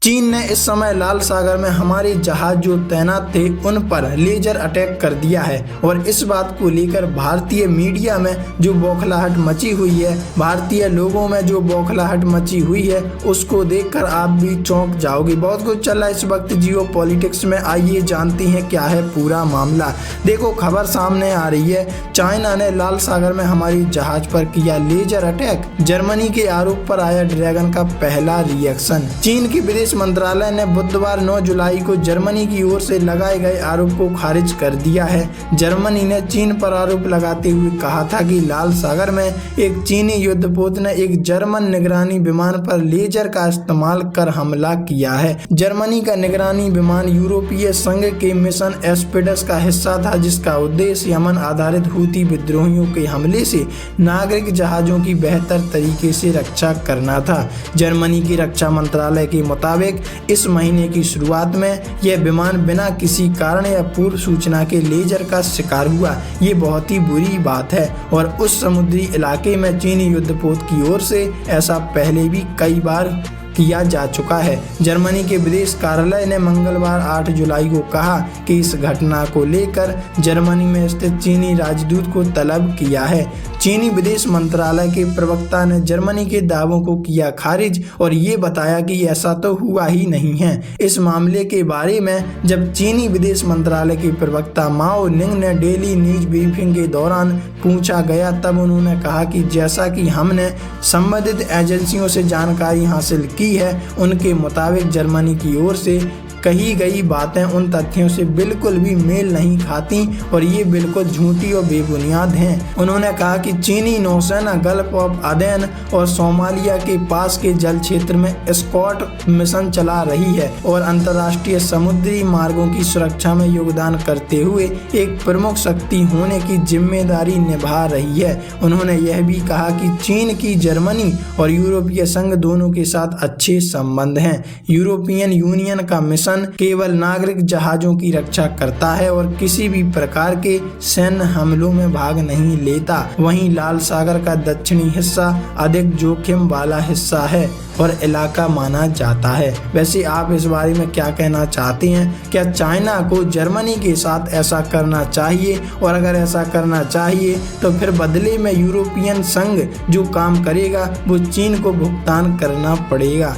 चीन ने इस समय लाल सागर में हमारे जहाज जो तैनात थे उन पर लेजर अटैक कर दिया है और इस बात को लेकर भारतीय मीडिया में जो बौखलाहट मची हुई है, भारतीय लोगों में जो बौखलाहट मची हुई है, उसको देखकर आप भी चौंक जाओगे। बहुत कुछ चल रहा है इस वक्त जियो पॉलिटिक्स में, आइए जानते हैं क्या है पूरा मामला। देखो, खबर सामने आ रही है, चाइना ने लाल सागर में हमारी जहाज पर किया लेजर अटैक। जर्मनी के आरोप पर आया ड्रैगन का पहला रिएक्शन। चीन की विदेश मंत्रालय ने बुधवार 9 जुलाई को जर्मनी की ओर से लगाए गए आरोप को खारिज कर दिया है। जर्मनी ने चीन पर आरोप लगाते हुए कहा था कि लाल सागर में एक चीनी युद्धपोत ने एक जर्मन निगरानी विमान पर लेजर का इस्तेमाल कर हमला किया है। जर्मनी का निगरानी विमान यूरोपीय संघ के मिशन एस्पिडस का हिस्सा था, जिसका उद्देश्य यमन आधारित हूती विद्रोहियों के हमले से नागरिक जहाजों की बेहतर तरीके से रक्षा करना था। जर्मनी की रक्षा मंत्रालय के मुताबिक इस महीने की शुरुआत में यह विमान बिना किसी कारण या पूर्व सूचना के लेजर का शिकार हुआ। ये बहुत ही बुरी बात है और उस समुद्री इलाके में चीनी युद्धपोत की ओर से ऐसा पहले भी कई बार किया जा चुका है। जर्मनी के विदेश कार्यालय ने मंगलवार 8 जुलाई को कहा कि इस घटना को लेकर जर्मनी में स्थित चीनी राजदूत को तलब किया है। चीनी विदेश मंत्रालय के प्रवक्ता ने जर्मनी के दावों को किया खारिज और ये बताया कि ऐसा तो हुआ ही नहीं है। इस मामले के बारे में जब चीनी विदेश मंत्रालय के प्रवक्ता माओ निंग ने डेली न्यूज ब्रीफिंग के दौरान पूछा गया, तब उन्होंने कहा कि जैसा कि हमने संबंधित एजेंसियों से जानकारी हासिल की है, उनके मुताबिक जर्मनी की ओर से कही गई बातें उन तथ्यों से बिल्कुल भी मेल नहीं खाती और ये बिल्कुल झूठी और बेबुनियाद हैं। उन्होंने कहा कि चीनी नौसेना गल्फ ऑफ अदेन और सोमालिया के पास के जल क्षेत्र में स्कॉट मिशन चला रही है और अंतर्राष्ट्रीय समुद्री मार्गों की सुरक्षा में योगदान करते हुए एक प्रमुख शक्ति होने की जिम्मेदारी निभा रही है। उन्होंने यह भी कहा कि चीन की जर्मनी और यूरोपीय संघ दोनों के साथ अच्छे संबंध हैं। यूरोपियन यूनियन का मिशन केवल नागरिक जहाजों की रक्षा करता है और किसी भी प्रकार के सैन्य हमलों में भाग नहीं लेता। वहीं लाल सागर का दक्षिणी हिस्सा अधिक जोखिम वाला हिस्सा है और इलाका माना जाता है। वैसे आप इस बारे में क्या कहना चाहते हैं? क्या चाइना को जर्मनी के साथ ऐसा करना चाहिए? और अगर ऐसा करना चाहिए तो फिर बदले में यूरोपियन संघ जो काम करेगा वो चीन को भुगतान करना पड़ेगा।